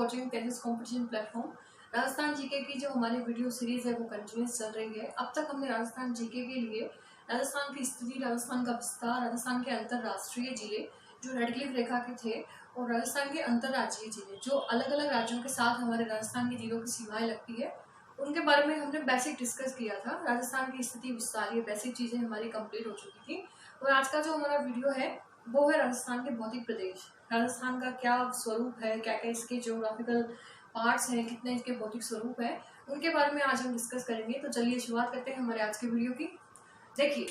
Watching tennis competition platform. Rajasthan GK की जो हमारी वीडियो सीरीज है वो कंटिन्यूस चल रही है। अब तक हमने राजस्थान जीके के लिए राजस्थान की स्थिति, राजस्थान का विस्तार, राजस्थान के अंतर्राष्ट्रीय जिले जो रेड क्लिफ रेखा के थे और राजस्थान के अंतर्राज्यीय जिले जो अलग अलग राज्यों के साथ हमारे राजस्थान के जिलों की सीमाएं लगती है, उनके बारे में हमने बेसिक डिस्कस किया था। राजस्थान की स्थिति, विस्तार, ये बेसिक चीज़ें हमारी कंप्लीट हो चुकी थी। और आज का जो हमारा वीडियो है वो है राजस्थान के भौतिक प्रदेश। राजस्थान का क्या स्वरूप है, क्या क्या इसके ज्योग्राफिकल पार्ट्स हैं, कितने इसके भौतिक स्वरूप है, उनके बारे में आज हम डिस्कस करेंगे। तो चलिए शुरुआत करते हैं हमारे आज के वीडियो की। देखिए,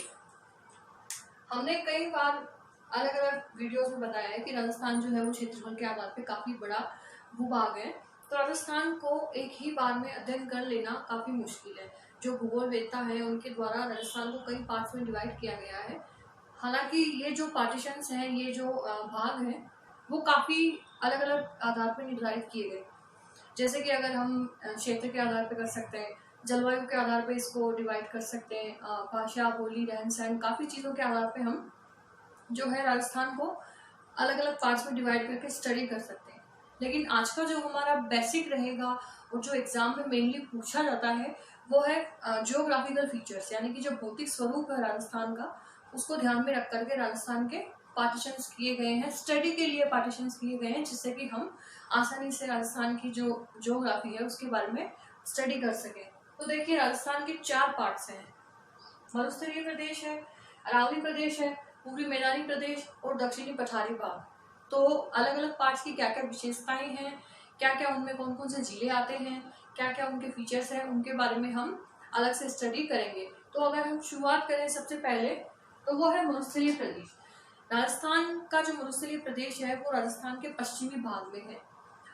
हमने कई बार अलग अलग वीडियोस में बताया है कि राजस्थान जो है वो क्षेत्रफल के आधार पे काफ़ी बड़ा भूभाग है। तो राजस्थान को एक ही बार में अध्ययन कर लेना काफ़ी मुश्किल है। जो भूगोलवेत्ता है उनके द्वारा राजस्थान को कई पार्ट्स में डिवाइड किया गया है। हालांकि ये जो पार्टीशंस हैं, ये जो भाग हैं, वो काफ़ी अलग अलग आधार पर निर्धारित किए गए। जैसे कि अगर हम क्षेत्र के आधार पर कर सकते हैं, जलवायु के आधार पर इसको डिवाइड कर सकते हैं, भाषा, बोली, रहन सहन, काफ़ी चीज़ों के आधार पर हम जो है राजस्थान को अलग अलग पार्ट्स में डिवाइड करके स्टडी कर सकते हैं। लेकिन आज का जो हमारा बेसिक रहेगा और जो एग्जाम में मेनली पूछा जाता है वो है जियोग्राफिकल फीचर्स, यानी कि जो भौतिक स्वरूप है राजस्थान का, उसको ध्यान में रख करके राजस्थान के पार्टीशंस किए गए हैं, स्टडी के लिए पार्टीशंस किए गए हैं, जिससे कि हम आसानी से राजस्थान की जो जियोग्राफी है उसके बारे में स्टडी कर सकें। तो देखिए, राजस्थान के 4 पार्ट्स हैं। मरुस्थलीय प्रदेश है, अरावली प्रदेश है, पूर्वी मैदानी प्रदेश और दक्षिणी पठारी भाग। तो अलग अलग पार्ट्स की क्या क्या विशेषताएं हैं, क्या क्या उनमें कौन कौन से जिले आते हैं, क्या क्या उनके फीचर्स हैं, उनके बारे में हम अलग से स्टडी करेंगे। तो अगर हम शुरुआत करें सबसे पहले, तो वो है मरुस्थलीय प्रदेश। राजस्थान का जो मरुस्थलीय प्रदेश है वो राजस्थान के पश्चिमी भाग में है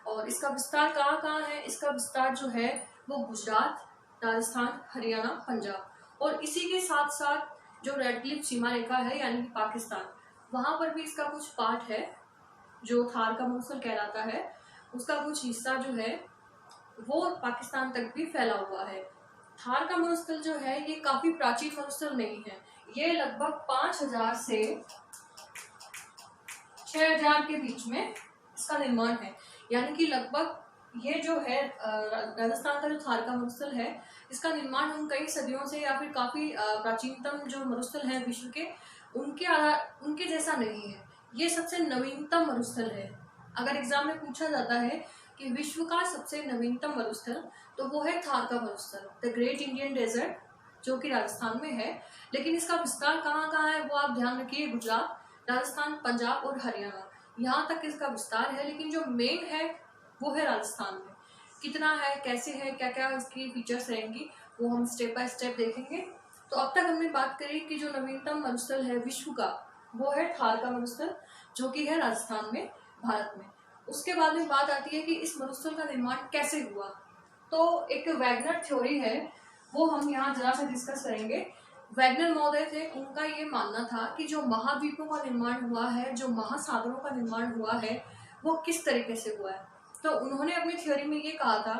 और इसका विस्तार कहाँ कहाँ है? इसका विस्तार जो है वो गुजरात, राजस्थान, हरियाणा, पंजाब और इसी के साथ साथ जो रेड क्लिफ सीमा रेखा है यानी कि पाकिस्तान, वहां पर भी इसका कुछ पार्ट है जो थार का मरुस्थल कहलाता है। उसका कुछ हिस्सा जो है वो पाकिस्तान तक भी फैला हुआ है। थार का मरुस्थल जो है ये काफी प्राचीन मरुस्थल नहीं है। ये लगभग 5000 से 6000 के बीच में इसका निर्माण है। यानी कि लगभग ये जो है राजस्थान का जो थार का मरुस्थल है, इसका निर्माण हम कई सदियों से या फिर काफी प्राचीनतम जो मरुस्थल है विश्व के, उनके जैसा नहीं है। ये सबसे नवीनतम मरुस्थल है। अगर एग्जाम में पूछा जाता है कि विश्व का सबसे नवीनतम मरुस्थल, तो वो है थार का मरुस्थल, द ग्रेट इंडियन डेजर्ट, जो कि राजस्थान में है। लेकिन इसका विस्तार कहाँ कहाँ है वो आप ध्यान रखिए। गुजरात, राजस्थान, पंजाब और हरियाणा, यहाँ तक इसका विस्तार है। लेकिन जो मेन है वो है राजस्थान में। कितना है, कैसे है, क्या क्या इसकी फीचर्स रहेंगी, वो हम स्टेप बाय स्टेप देखेंगे। तो अब तक हमने बात करी कि जो नवीनतम मरुस्थल है विश्व का वो है थार का मरुस्थल, जो कि है राजस्थान में, भारत में। उसके बाद में बात आती है कि इस मरुस्थल का निर्माण कैसे हुआ। तो एक वैगनर थ्योरी है, वो हम यहाँ जरा से डिस्कस करेंगे। वैगनर महोदय थे, उनका ये मानना था कि जो महाद्वीपों का निर्माण हुआ है, जो महासागरों का निर्माण हुआ है, वो किस तरीके से हुआ है। तो उन्होंने अपनी थ्योरी में ये कहा था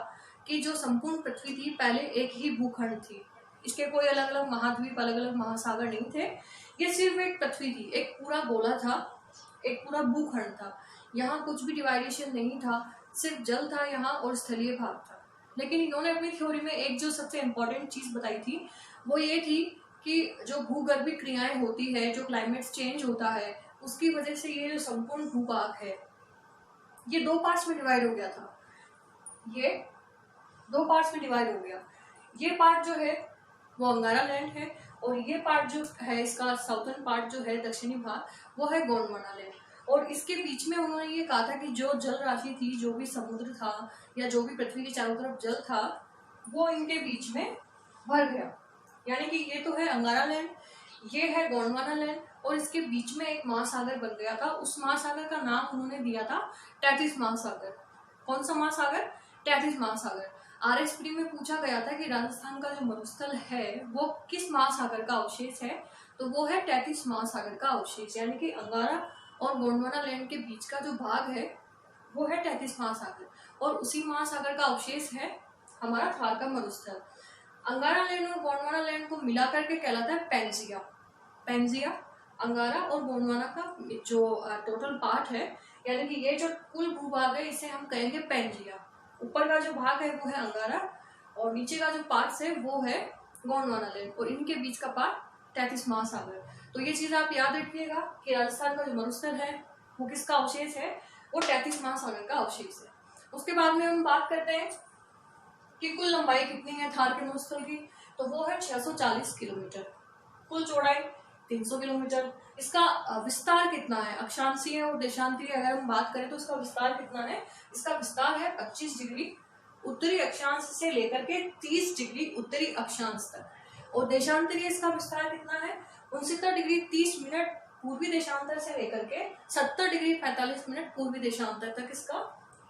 कि जो संपूर्ण पृथ्वी थी पहले एक ही भूखंड थी, इसके कोई अलग अलग महाद्वीप, अलग अलग महासागर नहीं थे। ये सिर्फ एक पृथ्वी थी, एक पूरा गोला था, एक पूरा भूखंड था। यहाँ कुछ भी डिवाइडेशन नहीं था, सिर्फ जल था यहाँ और स्थलीय भाग था। लेकिन इन्होंने अपनी थ्योरी में एक जो सबसे इम्पोर्टेंट चीज बताई थी वो ये थी कि जो भूगर्भिक क्रियाएं होती है, जो क्लाइमेट चेंज होता है, उसकी वजह से ये जो संपूर्ण भूभाग है ये 2 पार्ट्स में डिवाइड हो गया था। ये 2 पार्ट्स में डिवाइड हो गया। ये पार्ट जो है वो अंगारा लैंड है और ये पार्ट जो है, इसका साउथर्न पार्ट जो है, दक्षिणी भाग, वो है गोंडवाना लैंड। और इसके बीच में उन्होंने ये कहा था कि जो जल राशि थी, जो भी समुद्र था या जो भी पृथ्वी के चारों तरफ जल था, वो इनके बीच में भर गया। यानी कि ये तो है अंगारा लैंड, ये है गोंडवाना लैंड और इसके बीच में एक महासागर बन गया था। उस महासागर का नाम उन्होंने दिया था तैतीस महासागर। कौन सा महासागर? तैतीस महासागर। आरएस प्री में पूछा गया था कि राजस्थान का जो मरुस्थल है वो किस महासागर का अवशेष है, तो वो है तैतीस महासागर का अवशेष। यानी कि अंगारा और गोंडवाना लैंड के बीच का जो भाग है वो है तैतीस महासागर और उसी महासागर का अवशेष है हमारा थार का मरुस्थल। अंगारा लैंड और गोंडवाना लैंड को मिलाकर के कहलाता है पैंजिया। पैंजिया, अंगारा और गोंडवाना का जो टोटल पार्ट है, यानी कि ये जो कुल भूभाग है इसे हम कहेंगे पैंजिया। ऊपर का जो भाग है वो है अंगारा और नीचे का जो पार्ट है वो है गोंडवाना लैंड और इनके बीच का पार्ट 33 महासागर। तो ये चीज आप याद रखिएगा कि राजस्थान का जो मरुस्थल है वो किसका अवशेष है, वो 33 महासागर का अवशेष है। उसके बाद में हम बात करते हैं कि कुल लंबाई कितनी है थार के मरुस्थल की, तो वो है 640 किलोमीटर। कुल चौड़ाई 300 किलोमीटर। इसका विस्तार कितना है, अक्षांशीय और देशांतरीय अगर हम बात करें तो इसका विस्तार कितना है, इसका विस्तार है 25 डिग्री उत्तरी अक्षांश से लेकर के 30 डिग्री उत्तरी अक्षांश तक। और देशांतरीय इसका विस्तार कितना है, 69 डिग्री 30 मिनट पूर्वी देशांतर से लेकर के 70 डिग्री 45 मिनट पूर्वी देशांतर तक इसका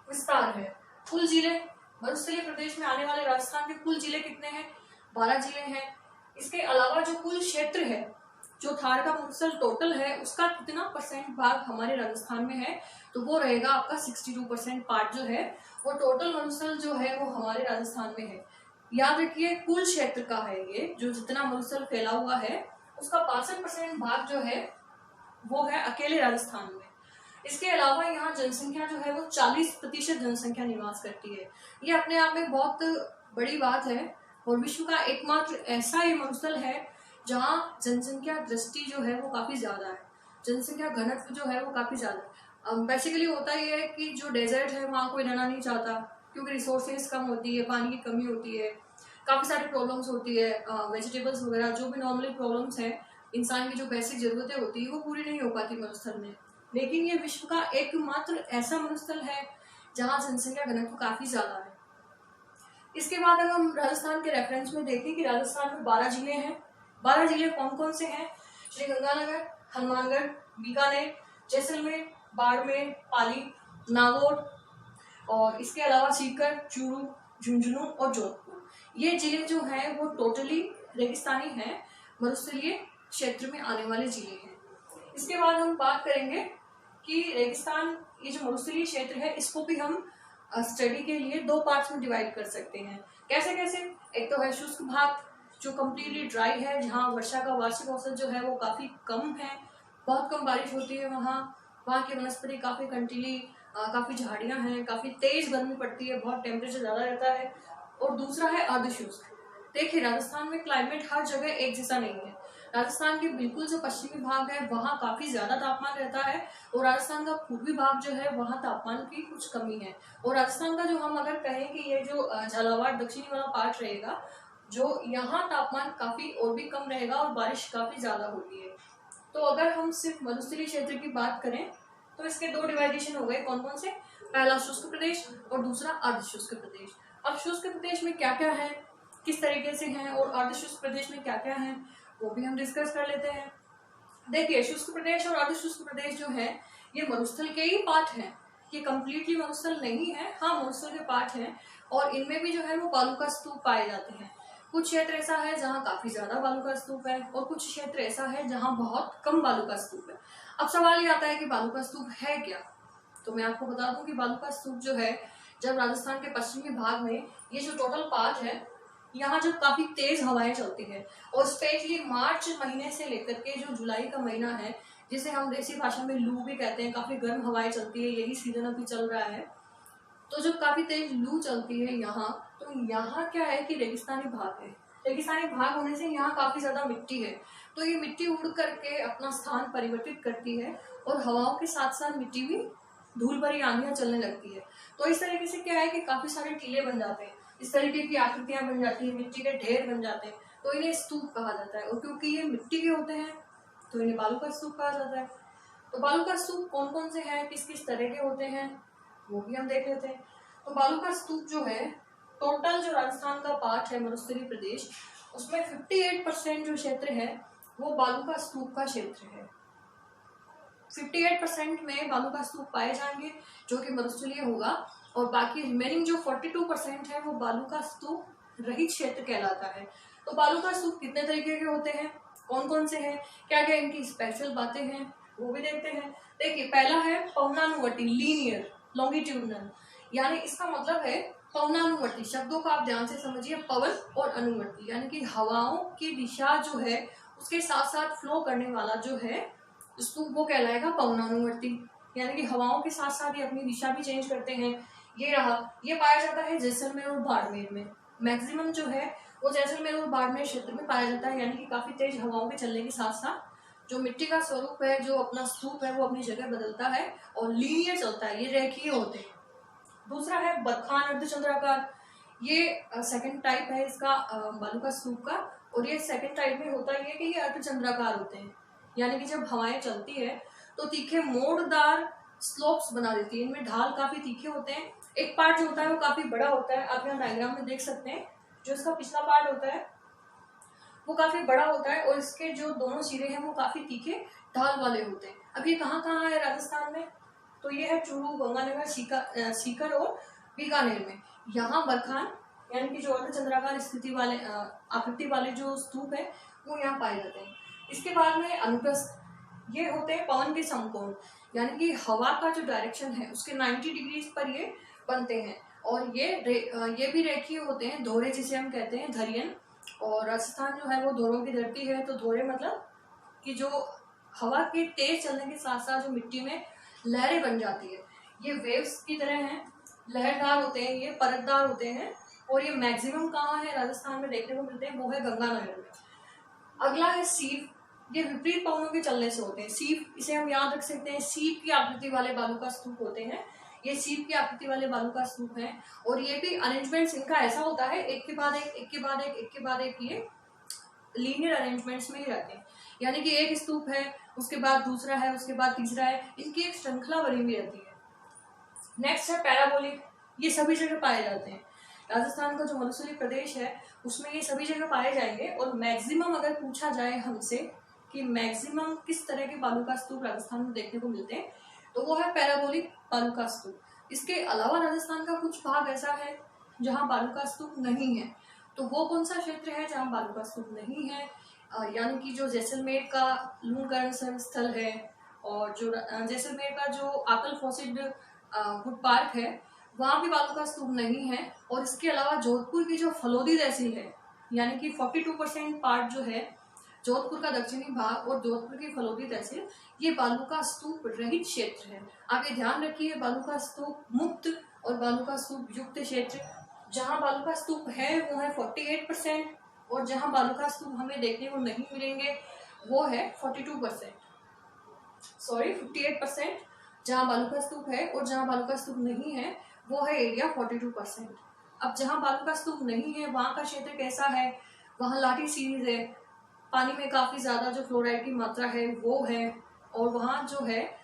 विस्तार है। कुल जिले मरुस्थलीय प्रदेश में आने वाले राजस्थान के कुल जिले कितने हैं, 12 जिले हैं। इसके अलावा जो कुल क्षेत्र है, जो थार का मरुस्थल टोटल है उसका कितना परसेंट भाग हमारे राजस्थान में है, तो वो रहेगा आपका 62% पार्ट जो है वो टोटल मरुस्थल जो है वो हमारे राजस्थान में है। याद रखिए कुल क्षेत्र का है ये, जो जितना मरुस्थल फैला हुआ है उसका 62% भाग जो है वो है अकेले राजस्थान में। इसके अलावा यहाँ जनसंख्या जो है वो 40% जनसंख्या निवास करती है। ये अपने आप में बहुत बड़ी बात है और विश्व का एकमात्र ऐसा ये मरुस्थल है जहाँ जनसंख्या दृष्टि जो है वो काफी ज्यादा है, जनसंख्या घनत्व जो है वो काफी ज्यादा है। बेसिकली होता ये है कि जो डेजर्ट है वहाँ कोई रहना नहीं चाहता क्योंकि रिसोर्सेज कम होती है, पानी की कमी होती है, काफी सारी प्रॉब्लम्स होती है, वेजिटेबल्स वगैरह जो भी नॉर्मली प्रॉब्लम्स है, इंसान की जो बेसिक जरूरतें होती है वो पूरी नहीं हो पाती मरुस्थल में। लेकिन ये विश्व का एकमात्र ऐसा मरुस्थल है जहाँ जनसंख्या घनत्व काफी ज्यादा है। इसके बाद अगर हम राजस्थान के रेफरेंस में देखें कि राजस्थान में 12 जिले हैं। 12 जिले कौन कौन से हैं, श्री गंगानगर, हनुमानगढ़, बीकानेर, जैसलमेर, बाड़मेर, पाली, नागौर और इसके अलावा सीकर, चूरू, झुंझुनू और जोधपुर। ये जिले जो हैं वो टोटली रेगिस्तानी हैं, मरुस्थलीय क्षेत्र में आने वाले जिले हैं। इसके बाद हम बात करेंगे कि रेगिस्तान ये जो मरुस्थलीय क्षेत्र है इसको भी हम स्टडी के लिए 2 पार्ट्स में डिवाइड कर सकते हैं। कैसे कैसे, एक तो है शुष्क भाग जो कम्प्लीटली ड्राई है, जहाँ वर्षा का वार्षिक औसत जो है वो काफी कम है, बहुत कम बारिश होती है, वहाँ की वनस्पति काफी कंटीली, काफी झाड़ियां हैं, काफी तेज गर्मी पड़ती है, बहुत टेम्परेचर ज्यादा रहता है। और दूसरा है अर्धशुष्क। देखिए राजस्थान में क्लाइमेट हर जगह एक जैसा नहीं है। राजस्थान के बिल्कुल जो पश्चिमी भाग है वहाँ काफी ज्यादा तापमान रहता है और राजस्थान का पूर्वी भाग जो है वहाँ तापमान की कुछ कमी है। और राजस्थान का जो हम अगर कहें कि ये जो झालावाड़ दक्षिणी वाला पार्ट रहेगा, जो यहाँ तापमान काफी और भी कम रहेगा और बारिश काफी ज्यादा होती है। तो अगर हम सिर्फ मरुस्थलीय क्षेत्र की बात करें तो इसके 2 डिवाइडेशन हो गए, कौन कौन से, पहला शुष्क प्रदेश और दूसरा अर्धशुष्क प्रदेश। अब शुष्क प्रदेश में क्या क्या है, किस तरीके से हैं, और अर्धशुष्क प्रदेश में क्या क्या है, वो भी हम डिस्कस कर लेते हैं। देखिए शुष्क प्रदेश और अर्धशुष्क प्रदेश जो है ये मरुस्थल के ही पार्ट हैं, ये कम्प्लीटली मरुस्थल नहीं है, हाँ मरुस्थल के पार्ट हैं और इनमें भी जो है वो बालू का स्तूप पाए जाते हैं। कुछ क्षेत्र ऐसा है जहाँ काफी ज्यादा बालू का स्तूप है और कुछ क्षेत्र ऐसा है जहाँ बहुत कम बालू का स्तूप है। अब सवाल ये आता है कि बालू का स्तूप है क्या, तो मैं आपको बता दूं कि बालू का स्तूप जो है, जब राजस्थान के पश्चिमी भाग में ये जो टोटल पार्ट है यहाँ जब काफी तेज हवाएं चलती है और स्पेशली मार्च महीने से लेकर के जो जुलाई का महीना है, जिसे हम देसी भाषा में लू भी कहते हैं, काफी गर्म हवाएं चलती है, यही सीजन अभी चल रहा है। तो जब काफी तेज लू चलती है यहाँ, तो यहाँ क्या है कि रेगिस्तानी भाग है, रेगिस्तानी भाग होने से यहाँ काफी ज्यादा मिट्टी है, तो ये मिट्टी उड़ करके अपना स्थान परिवर्तित करती है और हवाओं के साथ साथ मिट्टी भी धूल भरी आंधियां चलने लगती है। तो इस तरीके से क्या है कि काफी सारे टीले बन जाते हैं, इस तरीके की आकृतियां बन जाती है, मिट्टी के ढेर बन जाते हैं, तो इन्हें स्तूप कहा जाता है। और क्योंकि ये मिट्टी के होते हैं तो इन्हें बालू का स्तूप कहा जाता है। तो बालू का स्तूप कौन कौन से हैं, किस किस तरह के होते हैं, वो भी हम देख लेते हैं। तो बालू का स्तूप जो है, टोटल जो राजस्थान का पार्ट है मरुस्थलीय प्रदेश, उसमें 58% जो क्षेत्र है वो बालू का स्तूप का क्षेत्र है। 58% में बालू का स्तूप पाए जाएंगे जो कि मरुस्थलीय होगा, और बाकी रिमेनिंग जो 42% है वो बालू का स्तूप रहित क्षेत्र कहलाता है। तो बालू का स्तूप कितने तरीके के होते हैं, कौन कौन से हैं, क्या क्या इनकी स्पेशल बातें हैं, वो भी देखते हैं। देखिए पहला है पवनानुवर्ती, लीनियर लॉन्गिट्यूडनल, यानी इसका मतलब है पवनानुवर्ती, शब्दों को आप ध्यान से समझिए, पवन और अनुवर्ती, यानी कि हवाओं की दिशा जो है उसके साथ साथ फ्लो करने वाला जो है स्तूप वो कहलाएगा पवनानुवर्ती। यानी कि हवाओं के साथ साथ ये अपनी दिशा भी चेंज करते हैं। ये रहा, ये पाया जाता है जैसलमेर और बाड़मेर में। मैक्सिमम जो है वो जैसलमेर और बाड़मेर क्षेत्र में पाया जाता है, यानी कि काफी तेज हवाओं के चलने के साथ साथ जो मिट्टी का स्वरूप है, जो अपना स्तूप है, वो अपनी जगह बदलता है और लीनियर चलता है, ये रेखीय होते हैं। दूसरा है बरखान अर्धचंद्राकार, ये सेकंड टाइप है इसका बालू का स्तूप का। और ये सेकंड टाइप में होता है कि ये अर्धचंद्राकार होते हैं, यानी कि जब हवाएं चलती है तो तीखे मोड़दार स्लोप्स बना देती है, इनमें ढाल काफी तीखे होते हैं। एक पार्ट जो होता है वो काफी बड़ा होता है, आप यहाँ डायग्राम में देख सकते हैं। जो इसका पिछला पार्ट होता है वो काफी बड़ा होता है और इसके जो दोनों सिरे हैं वो काफी तीखे ढाल वाले होते हैं। अब ये कहाँ कहाँ है राजस्थान में, तो ये है चूरू, गंगानगर, सीकर और बीकानेर में। यहाँ बरखान यानी कि जो अर्धचंद्राकार स्थिति वाले आकृति वाले जो स्तूप है वो यहाँ पाए जाते हैं। इसके बाद में अनुप्रस्थ, ये होते हैं पवन के समकोण, यानी कि हवा का जो डायरेक्शन है उसके 90 डिग्रीज पर ये बनते हैं। और ये भी रेखीय होते हैं, धोरे जिसे हम कहते हैं, धरियन। और राजस्थान जो है वो धोरों की धरती है, तो धोरे मतलब कि जो हवा के तेज चलने के साथ साथ जो मिट्टी में लहरें बन जाती है, ये वेव्स की तरह हैं, लहरदार होते हैं, ये परतदार होते हैं। और ये मैक्सिमम कहाँ है राजस्थान में देखने को मिलते हैं, वो है गंगानगर में। अगला है सीप, ये विपरीत पवनों के चलने से होते हैं। सीप, इसे हम याद रख सकते हैं, सीप की आकृति वाले बालू का स्तूप होते हैं। ये सीप की आकृति वाले बालू का स्तूप है। और ये भी अरेंजमेंट्स इनका ऐसा होता है, एक के बाद एक, एक के बाद एक, एक के बाद एक, ये लीनियर अरेंजमेंट्स में ही रहते हैं। यानी कि एक स्तूप है, उसके बाद दूसरा है, उसके बाद तीसरा है, इनकी एक श्रृंखला बनी हुई रहती है। नेक्स्ट है पैराबोलिक, ये सभी जगह पाए जाते हैं। राजस्थान का जो मरुस्थलीय प्रदेश है उसमें ये सभी जगह पाए जाएंगे। और मैक्सिमम अगर पूछा जाए हमसे कि मैक्सिमम किस तरह के बालू का स्तूप राजस्थान में देखने को मिलते हैं, तो वो है पैराबोलिक बालू का स्तूप। इसके अलावा राजस्थान का कुछ भाग ऐसा है जहाँ बालू का स्तूप नहीं है। तो वो कौन सा क्षेत्र है जहाँ बालू का स्तूप नहीं है, यानी कि जो जैसलमेर का लूणकरण स्थल है, और जो जैसलमेर का जो आकल फॉसिड वुड पार्क है, वहाँ भी बालू का स्तूप नहीं है। और इसके अलावा जोधपुर की जो फलोदी तहसील है, यानी कि 42% पार्ट जो है जोधपुर का दक्षिणी भाग और जोधपुर की फलोदी तहसील, ये बालू का स्तूप रहित क्षेत्र है। आप ये ध्यान रखिए, बालू का स्तूप मुक्त और बालू का स्तूप युक्त क्षेत्र। जहाँ बालू का स्तूप है वो है 48%, और जहाँ बालू का स्तूप हमें देखने को नहीं मिलेंगे वो है 58%। जहाँ बालू का स्तूप है और जहाँ बालू का स्तूप नहीं है वो है एरिया 42%। अब जहाँ बालू का स्तूप नहीं है वहाँ का क्षेत्र कैसा है, वहाँ लाठी सीरीज है, पानी में काफ़ी ज़्यादा जो फ्लोराइड की मात्रा है वो है, और वहाँ जो है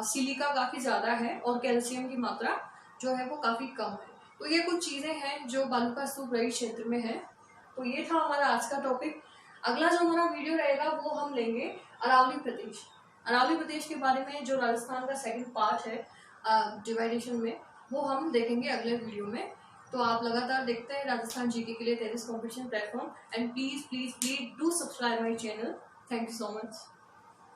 सिलिका काफ़ी ज़्यादा है और कैल्शियम की मात्रा जो है वो काफ़ी कम है। तो ये कुछ चीज़ें हैं जो बालू का स्तूप रहित क्षेत्र में है। तो ये था हमारा आज का टॉपिक। अगला जो हमारा वीडियो रहेगा वो हम लेंगे अरावली प्रदेश। अरावली प्रदेश के बारे में जो राजस्थान का सेकंड पार्ट है डिवाइडेशन में, वो हम देखेंगे अगले वीडियो में। तो आप लगातार देखते हैं राजस्थान जीके के लिए 33 competition platform, and please please please do subscribe my channel. Thank you so much.